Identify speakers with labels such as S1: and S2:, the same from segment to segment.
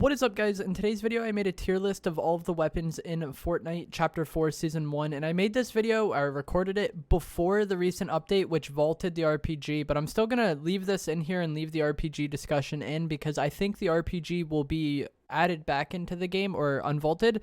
S1: What is up, guys? In today's video, I made a tier list of all of the weapons in Fortnite Chapter 4 Season 1, and I made this video, I recorded it before the recent update, which vaulted the RPG, but I'm still going to leave this in here and leave the RPG discussion in, because I think the RPG will be added back into the game, or unvaulted,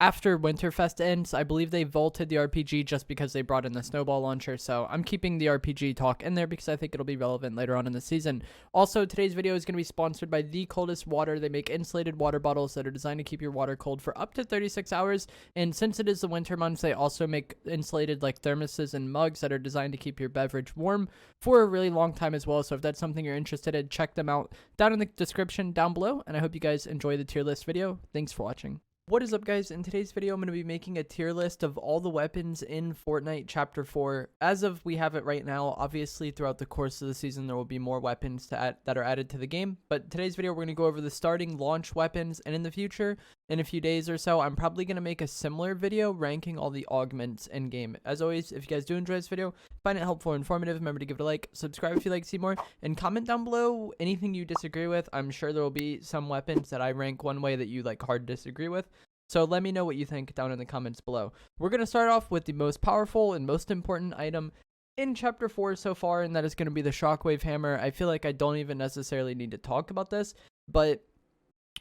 S1: after Winterfest ends. I believe they vaulted the RPG just because they brought in the snowball launcher, so I'm keeping the RPG talk in there because I think it'll be relevant later on in the season. Also, today's video is going to be sponsored by The Coldest Water. They make insulated water bottles that are designed to keep your water cold for up to 36 hours, and since it is the winter months, they also make insulated like thermoses and mugs that are designed to keep your beverage warm for a really long time as well. So if that's something you're interested in, check them out down in the description down below, and I hope you guys enjoy the tier list video. Thanks for watching. What is up, guys? In today's video, I'm going to be making a tier list of all the weapons in Fortnite Chapter 4. As of we have it right now, obviously throughout the course of the season, there will be more weapons that are added to the game. But today's video, we're going to go over the starting launch weapons, and in the future, in a few days or so, I'm probably going to make a similar video ranking all the augments in game. As always, if you guys do enjoy this video, find it helpful or informative, remember to give it a like, subscribe if you'd like to see more, and comment down below anything you disagree with. I'm sure there will be some weapons that I rank one way that you like hard disagree with. So let me know what you think down in the comments below. We're going to start off with the most powerful and most important item in Chapter 4 so far, and that is going to be the Shockwave Hammer. I feel like I don't even necessarily need to talk about this, but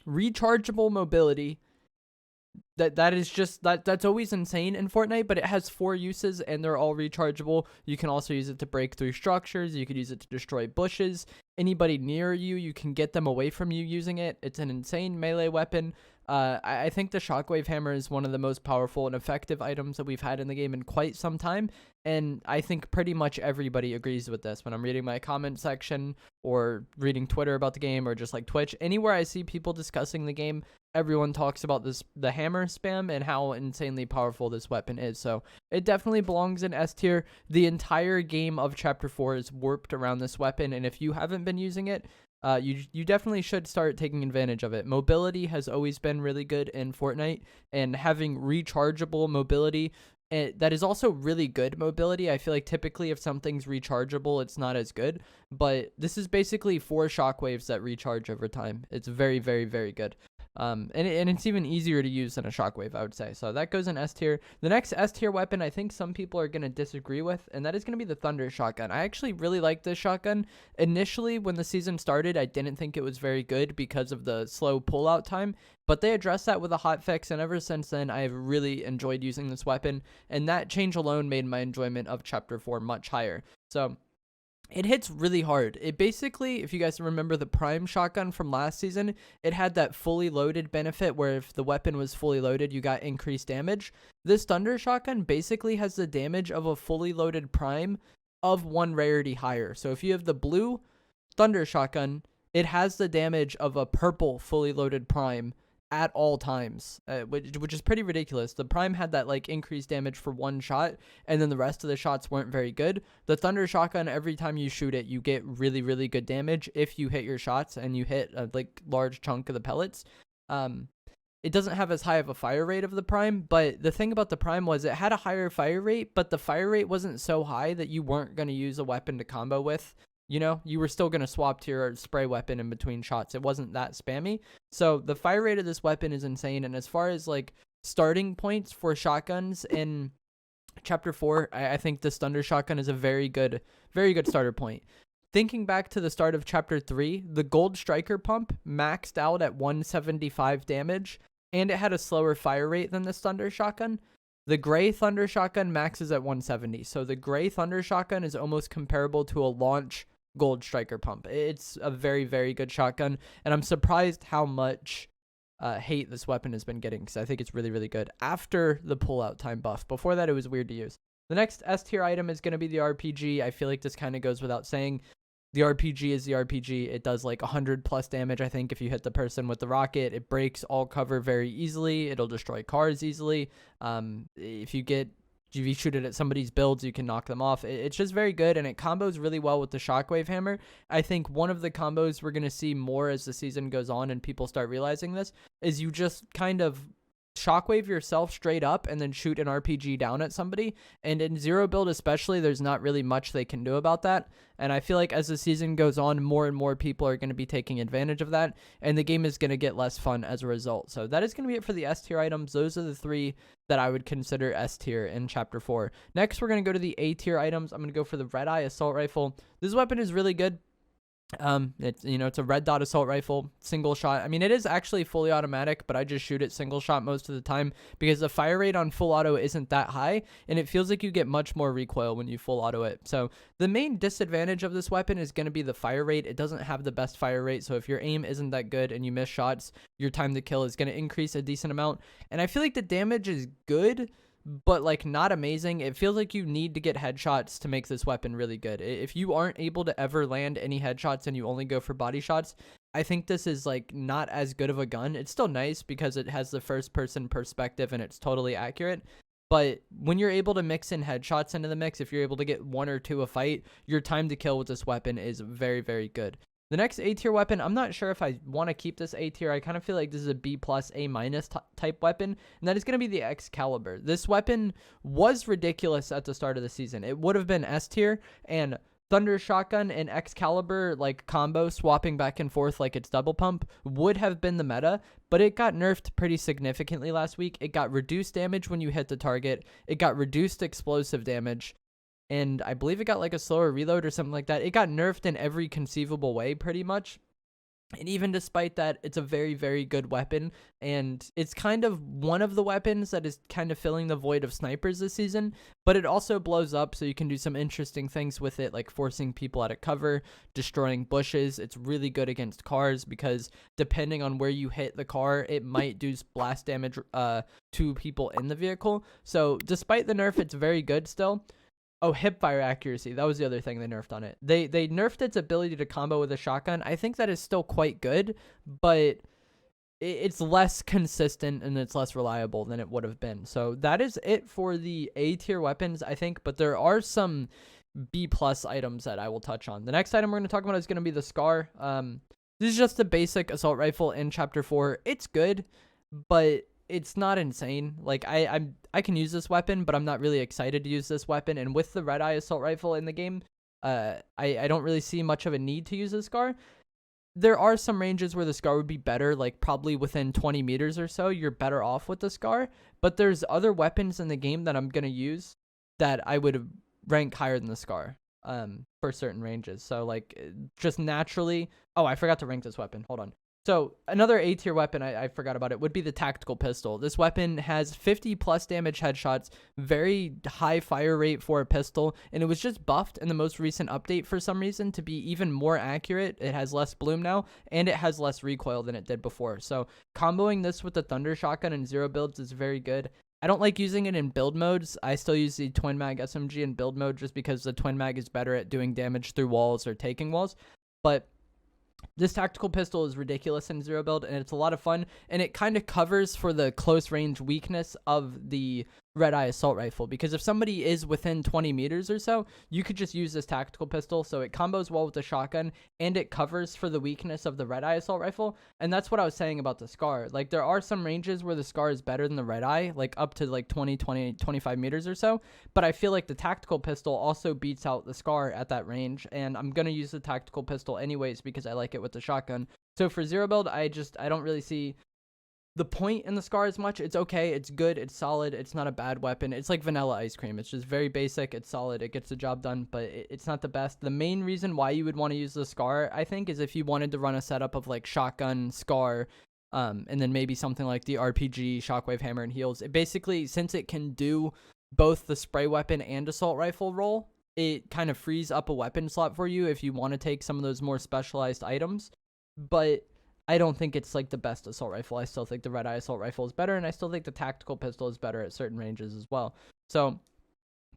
S1: rechargeable mobility, that's always insane in Fortnite, but it has 4 uses and they're all rechargeable. You can also use it to break through structures. You could use it to destroy bushes. Anybody near you, you can get them away from you using it. It's an insane melee weapon. I think the Shockwave Hammer is one of the most powerful and effective items that we've had in the game in quite some time, and I think pretty much everybody agrees with this. When I'm reading my comment section or reading Twitter about the game or just like Twitch, anywhere I see people discussing the game, everyone talks about the hammer spam and how insanely powerful this weapon is. So it definitely belongs in S tier. The entire game of Chapter 4 is warped around this weapon, and if you haven't been using it, you definitely should start taking advantage of it. Mobility has always been really good in Fortnite, and having rechargeable mobility, that is also really good mobility. I feel like typically if something's rechargeable, it's not as good, but this is basically 4 shockwaves that recharge over time. It's very, very, very good. And it's even easier to use than a shockwave, I would say. So that goes in S tier. The next S tier weapon I think some people are going to disagree with, and that is going to be the Thunder Shotgun. I actually really like this shotgun. Initially, when the season started, I didn't think it was very good because of the slow pullout time, but they addressed that with a hotfix, and ever since then, I have really enjoyed using this weapon, and that change alone made my enjoyment of Chapter 4 much higher. So it hits really hard. It basically, if you guys remember the Prime shotgun from last season, it had that fully loaded benefit where if the weapon was fully loaded, you got increased damage. This Thunder shotgun basically has the damage of a fully loaded Prime of 1 rarity higher. So if you have the blue Thunder shotgun, it has the damage of a purple fully loaded Prime at all times, which is pretty ridiculous. The Prime had that like increased damage for 1 shot, and then the rest of the shots weren't very good. The Thunder shotgun, every time you shoot it, you get really, really good damage if you hit your shots and you hit a like large chunk of the pellets. It doesn't have as high of a fire rate of the Prime, but the thing about the Prime was it had a higher fire rate, but the fire rate wasn't so high that you weren't going to use a weapon to combo with. You know, you were still going to swap to your spray weapon in between shots. It wasn't that spammy. So the fire rate of this weapon is insane. And as far as like starting points for shotguns in Chapter 4, I think this Thunder Shotgun is a very good starter point. Thinking back to the start of Chapter 3, the Gold Striker Pump maxed out at 175 damage, and it had a slower fire rate than this Thunder Shotgun. The Gray Thunder Shotgun maxes at 170. So the Gray Thunder Shotgun is almost comparable to a launch Gold Striker Pump. It's a very, very good shotgun, and I'm surprised how much hate this weapon has been getting, because I think it's really, really good after the pullout time buff. Before that, it was weird to use. The next S tier item is going to be the RPG. I feel like this kind of goes without saying. The RPG is the RPG. It does like 100 plus damage, I think, if you hit the person with the rocket. It breaks all cover very easily. It'll destroy cars easily. If you shoot it at somebody's builds, you can knock them off. It's just very good, and it combos really well with the Shockwave Hammer. I think one of the combos we're going to see more as the season goes on and people start realizing this is you just kind of shockwave yourself straight up and then shoot an RPG down at somebody. And in zero build especially, there's not really much they can do about that. And I feel like as the season goes on, more and more people are going to be taking advantage of that, and the game is going to get less fun as a result. So that is going to be it for the S tier items. Those are the 3 that I would consider S tier in Chapter 4. Next, we're going to go to the A tier items. I'm going to go for the Red Eye Assault Rifle. This weapon is really good. It's a red dot assault rifle, single shot. I mean, it is actually fully automatic, but I just shoot it single shot most of the time because the fire rate on full auto isn't that high, and it feels like you get much more recoil when you full auto it. So the main disadvantage of this weapon is going to be the fire rate. It doesn't have the best fire rate, so if your aim isn't that good and you miss shots, your time to kill is going to increase a decent amount. And I feel like the damage is good, but like not amazing. It feels like you need to get headshots to make this weapon really good. If you aren't able to ever land any headshots and you only go for body shots, I think this is like not as good of a gun. It's still nice because it has the first person perspective and it's totally accurate. But when you're able to mix in headshots into the mix, if you're able to get 1 or 2 a fight, your time to kill with this weapon is very, very good. The next A tier weapon, I'm not sure if I want to keep this A tier. I kind of feel like this is a B+, A- type weapon, and that is going to be the Excalibur. This weapon was ridiculous at the start of the season. It would have been S tier, and Thunder Shotgun and Excalibur like combo swapping back and forth like it's double pump would have been the meta, but it got nerfed pretty significantly last week. It got reduced damage when you hit the target. It got reduced explosive damage. And I believe it got like a slower reload or something like that. It got nerfed in every conceivable way pretty much. And even despite that, it's a very, very good weapon. And it's kind of one of the weapons that is kind of filling the void of snipers this season. But it also blows up, so you can do some interesting things with it, like forcing people out of cover, destroying bushes. It's really good against cars because depending on where you hit the car, it might do blast damage to people in the vehicle. So despite the nerf, it's very good still. Oh, hipfire accuracy. That was the other thing they nerfed on it. They nerfed its ability to combo with a shotgun. I think that is still quite good, but it's less consistent and it's less reliable than it would have been. So that is it for the A tier weapons, I think, but there are some B+ items that I will touch on. The next item we're going to talk about is going to be the Scar. This is just a basic assault rifle in Chapter 4. It's good, but it's not insane. Like I can use this weapon, but I'm not really excited to use this weapon. And with the Red Eye assault rifle in the game, I don't really see much of a need to use the Scar. There are some ranges where the Scar would be better, like probably within 20 meters or so, you're better off with the Scar. But there's other weapons in the game that I'm gonna use that I would rank higher than the Scar for certain ranges. So like just naturally, oh, I forgot to rank this weapon. Hold on. So another A tier weapon, I forgot about it, would be the tactical pistol. This weapon has 50+ damage headshots, very high fire rate for a pistol, and it was just buffed in the most recent update for some reason to be even more accurate. It has less bloom now, and it has less recoil than it did before. So comboing this with the Thunder Shotgun in zero builds is very good. I don't like using it in build modes. I still use the Twin Mag SMG in build mode just because the Twin Mag is better at doing damage through walls or taking walls. But this tactical pistol is ridiculous in zero build, and it's a lot of fun, and it kind of covers for the close range weakness of the Red Eye assault rifle, because if somebody is within 20 meters or so, you could just use this tactical pistol. So it combos well with the shotgun, and it covers for the weakness of the Red Eye assault rifle. And that's what I was saying about the Scar. Like there are some ranges where the Scar is better than the Red Eye, like up to like 25 meters or so, but I feel like the tactical pistol also beats out the Scar at that range, and I'm gonna use the tactical pistol anyways because I like it with the shotgun. So for zero build, I don't really see the point in the Scar as much. It's okay, it's good, it's solid, it's not a bad weapon. It's like vanilla ice cream. It's just very basic, it's solid, it gets the job done, but it's not the best. The main reason why you would want to use the Scar, I think, is if you wanted to run a setup of like shotgun, Scar, and then maybe something like the RPG, Shockwave, Hammer, and Heals. It basically, since it can do both the spray weapon and assault rifle role, it kind of frees up a weapon slot for you if you want to take some of those more specialized items. But I don't think it's like the best assault rifle. I still think the Red Eye assault rifle is better, and I still think the tactical pistol is better at certain ranges as well. So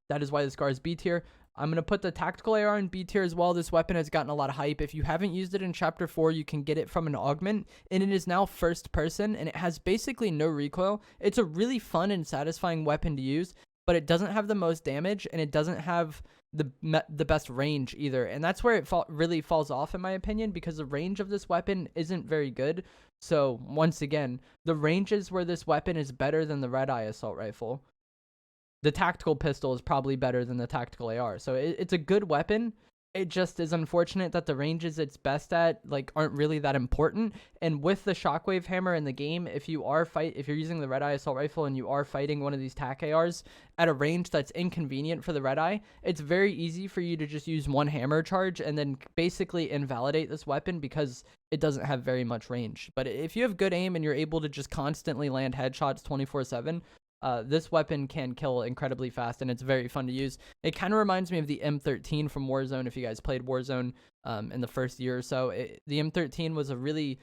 S1: that is why the Scar is B tier. I'm going to put the tactical AR in B tier as well. This weapon has gotten a lot of hype. If you haven't used it in Chapter 4, you can get it from an augment, and it is now first person, and it has basically no recoil. It's a really fun and satisfying weapon to use, but it doesn't have the most damage, and it doesn't have the best range either, and that's where it really falls off in my opinion, because the range of this weapon isn't very good. So once again, the ranges where this weapon is better than the red-eye assault rifle. The tactical pistol is probably better than the tactical AR. So it's a good weapon. It just is unfortunate that the ranges it's best at like aren't really that important. And with the shockwave hammer in the game, if you're using the red-eye assault rifle and you are fighting one of these tac ARs at a range that's inconvenient for the red-eye, it's very easy for you to just use one hammer charge and then basically invalidate this weapon because it doesn't have very much range. But if you have good aim and you're able to just constantly land headshots 24/7, this weapon can kill incredibly fast, and it's very fun to use. It kind of reminds me of the M13 from Warzone, if you guys played Warzone in the first year or so. The M13 was a really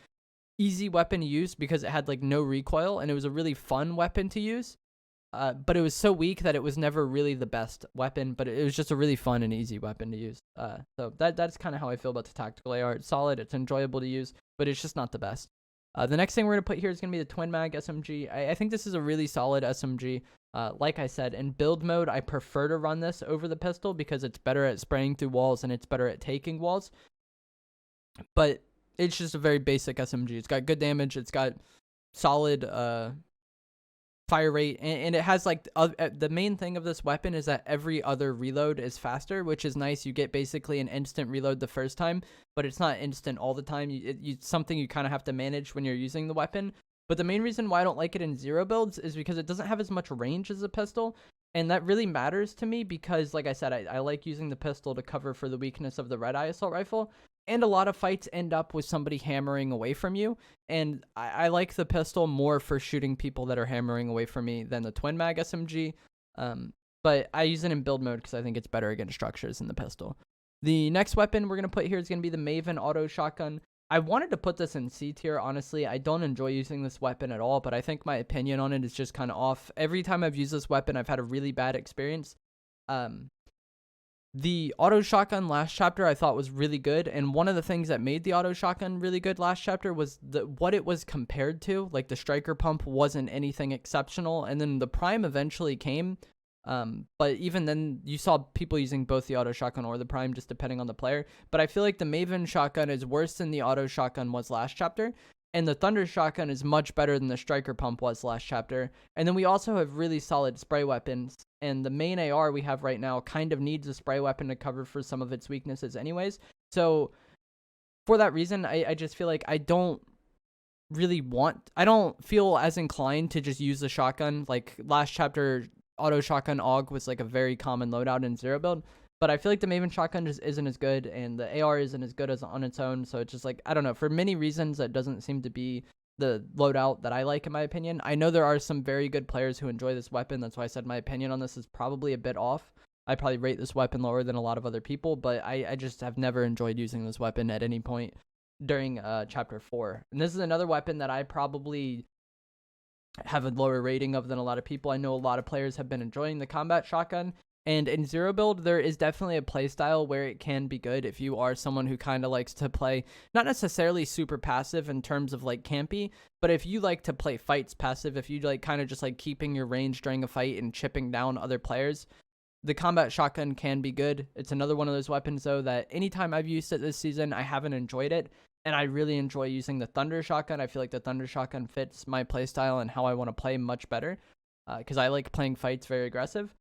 S1: easy weapon to use because it had like no recoil, and it was a really fun weapon to use. But it was so weak that it was never really the best weapon, but it was just a really fun and easy weapon to use. So that's kind of how I feel about the tactical AR. It's solid, it's enjoyable to use, but it's just not the best. The next thing we're going to put here is going to be the Twin Mag SMG. I think this is a really solid SMG. Like I said, in build mode, I prefer to run this over the pistol because it's better at spraying through walls and it's better at taking walls. But it's just a very basic SMG. It's got good damage. It's got solid fire rate, and it has like the main thing of this weapon is that every other reload is faster, which is nice. You get basically an instant reload the first time, but it's not instant all the time. It's something you kind of have to manage when you're using the weapon. But the main reason why I don't like it in zero builds is because it doesn't have as much range as a pistol, and that really matters to me because, like I said, I like using the pistol to cover for the weakness of the red-eye assault rifle. And a lot of fights end up with somebody hammering away from you. And I like the pistol more for shooting people that are hammering away from me than the Twin Mag SMG. But I use it in build mode because I think it's better against structures than the pistol. The next weapon we're going to put here is going to be the Maven Auto Shotgun. I wanted to put this in C tier, honestly. I don't enjoy using this weapon at all, but I think my opinion on it is just kind of off. Every time I've used this weapon, I've had a really bad experience. The auto shotgun last chapter I thought was really good, and one of the things that made the auto shotgun really good last chapter was what it was compared to. Like the striker pump wasn't anything exceptional, and then the prime eventually came, but even then you saw people using both the auto shotgun or the prime just depending on the player. But I feel like the Maven shotgun is worse than the auto shotgun was last chapter, and the Thunder shotgun is much better than the striker pump was last chapter. And then we also have really solid spray weapons, and the main AR we have right now kind of needs a spray weapon to cover for some of its weaknesses anyways. So for that reason, I just feel like I don't feel as inclined to just use the shotgun. Like last chapter, auto shotgun AUG was like a very common loadout in zero build. But I feel like the Maven shotgun just isn't as good, and the AR isn't as good as on its own. So it's just like, I don't know. For many reasons, that doesn't seem to be the loadout that I like, in my opinion. I know there are some very good players who enjoy this weapon. That's why I said my opinion on this is probably a bit off. I probably rate this weapon lower than a lot of other people, but I just have never enjoyed using this weapon at any point during Chapter 4. And this is another weapon that I probably have a lower rating of than a lot of people. I know a lot of players have been enjoying the combat shotgun. And in zero build, there is definitely a playstyle where it can be good if you are someone who kind of likes to play, not necessarily super passive in terms of like campy, but if you like to play fights passive, if you like kind of just like keeping your range during a fight and chipping down other players, the combat shotgun can be good. It's another one of those weapons though that anytime I've used it this season, I haven't enjoyed it. And I really enjoy using the Thunder shotgun. I feel like the Thunder shotgun fits my playstyle and how I want to play much better because I like playing fights very aggressive.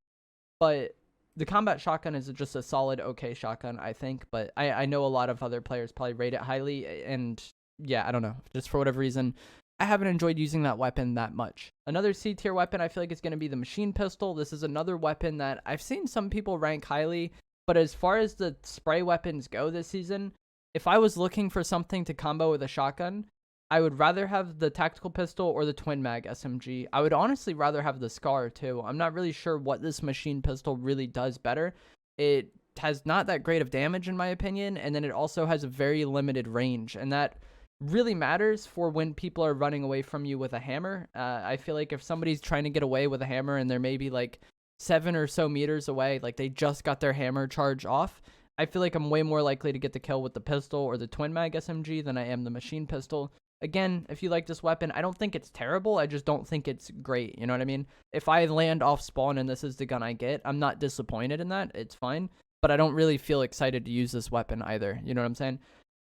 S1: But the combat shotgun is just a solid, okay shotgun, I think. But I know a lot of other players probably rate it highly. And yeah, I don't know. Just for whatever reason, I haven't enjoyed using that weapon that much. Another C tier weapon I feel like is going to be the machine pistol. This is another weapon that I've seen some people rank highly. But as far as the spray weapons go this season, if I was looking for something to combo with a shotgun, I would rather have the tactical pistol or the Twin Mag SMG. I would honestly rather have the Scar too. I'm not really sure what this machine pistol really does better. It has not that great of damage in my opinion, and then it also has a very limited range, and that really matters for when people are running away from you with a hammer. I feel like if somebody's trying to get away with a hammer and they're maybe like 7 or so meters away, like they just got their hammer charge off, I feel like I'm way more likely to get the kill with the pistol or the Twin Mag SMG than I am the machine pistol. Again, if you like this weapon, I don't think it's terrible. I just don't think it's great. You know what I mean? If I land off spawn and this is the gun I get, I'm not disappointed in that. It's fine. But I don't really feel excited to use this weapon either. You know what I'm saying?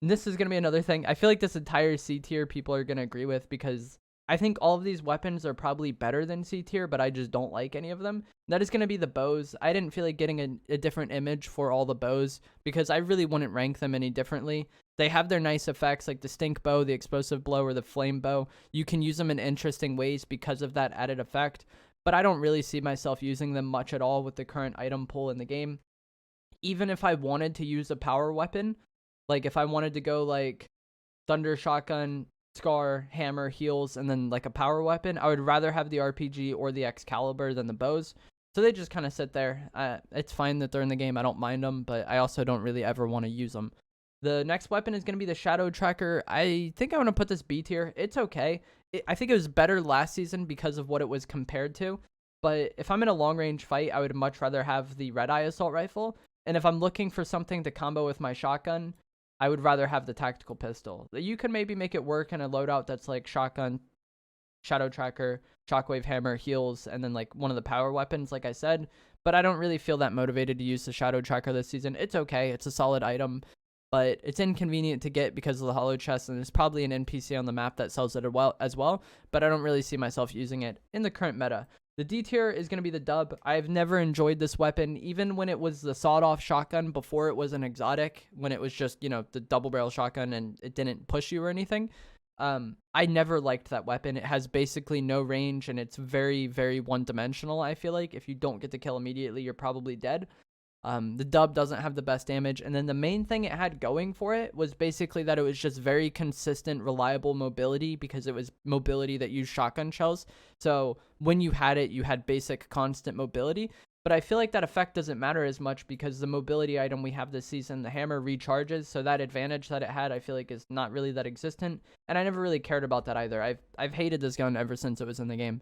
S1: And this is going to be another thing. I feel like this entire C tier people are going to agree with, because I think all of these weapons are probably better than C tier, but I just don't like any of them. That is going to be the bows. I didn't feel like getting a different image for all the bows, because I really wouldn't rank them any differently. They have their nice effects, like the stink bow, the explosive blow, or the flame bow. You can use them in interesting ways because of that added effect, but I don't really see myself using them much at all with the current item pool in the game. Even if I wanted to use a power weapon, like if I wanted to go like thunder, shotgun, scar, hammer, heals, and then like a power weapon, I would rather have the RPG or the Excalibur than the bows. So they just kind of sit there. It's fine that they're in the game. I don't mind them, but I also don't really ever want to use them. The next weapon is going to be the Shadow Tracker. I think I want to put this B tier. It's okay. I think it was better last season because of what it was compared to. But if I'm in a long range fight, I would much rather have the Red Eye Assault Rifle. And if I'm looking for something to combo with my shotgun, I would rather have the Tactical Pistol. You can maybe make it work in a loadout that's like shotgun, Shadow Tracker, Shockwave Hammer, heals, and then like one of the power weapons, like I said. But I don't really feel that motivated to use the Shadow Tracker this season. It's okay. It's a solid item, but it's inconvenient to get because of the hollow chest, and there's probably an NPC on the map that sells it as well, but I don't really see myself using it in the current meta. The D tier is going to be the dub. I've never enjoyed this weapon, even when it was the sawed-off shotgun before it was an exotic, when it was just, you know, the double-barrel shotgun and it didn't push you or anything. I never liked that weapon. It has basically no range, and it's very, very one-dimensional, I feel like. If you don't get the kill immediately, you're probably dead. The dub doesn't have the best damage, and then the main thing it had going for it was basically that it was just very consistent, reliable mobility, because it was mobility that used shotgun shells. So when you had it, you had basic constant mobility. But I feel like that effect doesn't matter as much because the mobility item we have this season, the hammer, recharges. So that advantage that it had, I feel like, is not really that existent. And I never really cared about that either. I've hated this gun ever since it was in the game.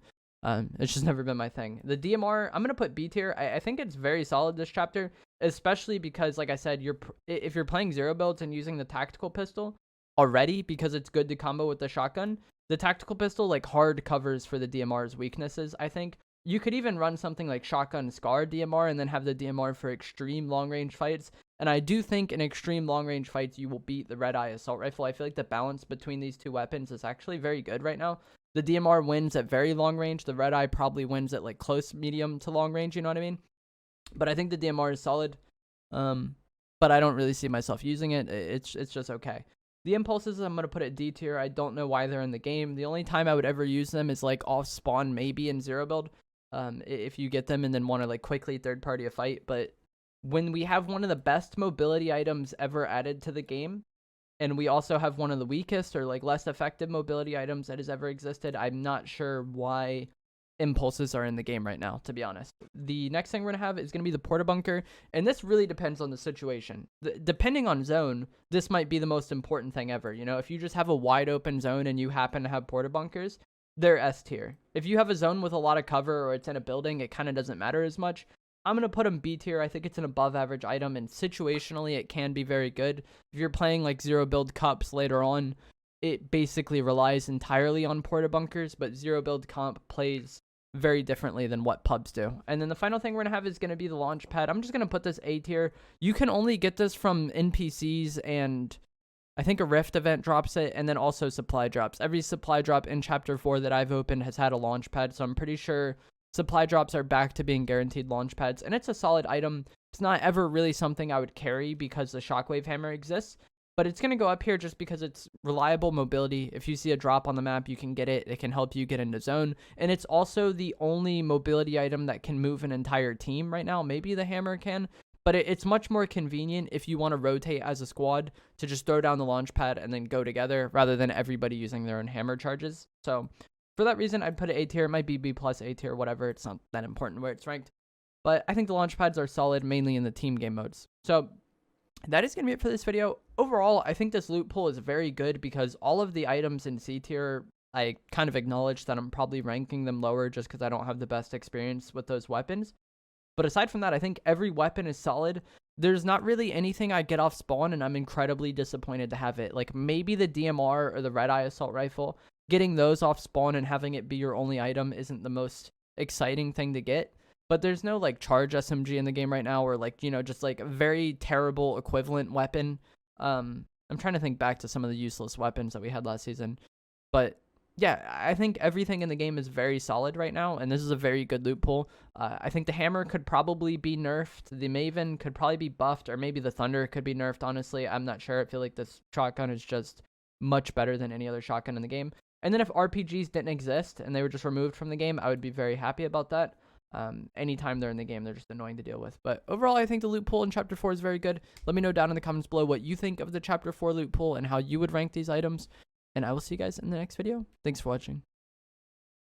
S1: It's just never been my thing. The DMR, I'm going to put B tier. I think it's very solid this chapter, especially because, like I said, if you're playing zero builds and using the tactical pistol already, because it's good to combo with the shotgun, the tactical pistol like hard covers for the DMR's weaknesses, I think. You could even run something like shotgun scar DMR and then have the DMR for extreme long range fights. And I do think in extreme long range fights, you will beat the Red Eye Assault Rifle. I feel like the balance between these two weapons is actually very good right now. The DMR wins at very long range. The Red Eye probably wins at like close, medium to long range. You know what I mean? But I think the DMR is solid. But I don't really see myself using it. It's just okay. The impulses, I'm going to put it D tier. I don't know why they're in the game. The only time I would ever use them is like off spawn, maybe in zero build. If you get them and then want to like quickly third party a fight. But when we have one of the best mobility items ever added to the game, and we also have one of the weakest or like less effective mobility items that has ever existed, I'm not sure why impulses are in the game right now, to be honest. The next thing we're going to have is going to be the porta bunker, and this really depends on the situation. Depending on zone, this might be the most important thing ever. You know, if you just have a wide open zone and you happen to have porta bunkers, they're S tier. If you have a zone with a lot of cover or it's in a building, it kind of doesn't matter as much. I'm going to put them B tier. I think it's an above average item, and situationally it can be very good. If you're playing like zero build cups later on, it basically relies entirely on porta bunkers, but zero build comp plays very differently than what pubs do. And then the final thing we're going to have is going to be the launch pad. I'm just going to put this A tier. You can only get this from NPCs, and I think a Rift event drops it, and then also supply drops. Every supply drop in Chapter 4 that I've opened has had a launch pad, so I'm pretty sure supply drops are back to being guaranteed launch pads, and it's a solid item. It's not ever really something I would carry because the Shockwave Hammer exists, but it's going to go up here just because it's reliable mobility. If you see a drop on the map, you can get it. It can help you get into zone, and it's also the only mobility item that can move an entire team right now. Maybe the hammer can, but it's much more convenient if you want to rotate as a squad to just throw down the launch pad and then go together rather than everybody using their own hammer charges. So for that reason, I'd put it A tier. It might be B plus, A tier, whatever. It's not that important where it's ranked. But I think the launch pads are solid, mainly in the team game modes. So that is going to be it for this video. Overall, I think this loot pool is very good because all of the items in C tier, I kind of acknowledge that I'm probably ranking them lower just because I don't have the best experience with those weapons. But aside from that, I think every weapon is solid. There's not really anything I get off spawn, and I'm incredibly disappointed to have it. Like maybe the DMR or the Red Eye Assault Rifle. Getting those off spawn and having it be your only item isn't the most exciting thing to get. But there's no like charge SMG in the game right now, or like, you know, just like a very terrible equivalent weapon. I'm I'm trying to think back to some of the useless weapons that we had last season. But yeah, I think everything in the game is very solid right now, and this is a very good loot pool. I think the hammer could probably be nerfed. The Maven could probably be buffed, or maybe the Thunder could be nerfed, honestly. I'm not sure. I feel like this shotgun is just much better than any other shotgun in the game. And then if RPGs didn't exist and they were just removed from the game, I would be very happy about that. Anytime they're in the game, they're just annoying to deal with. But overall, I think the loot pool in Chapter 4 is very good. Let me know down in the comments below what you think of the Chapter 4 loot pool and how you would rank these items. And I will see you guys in the next video. Thanks for watching.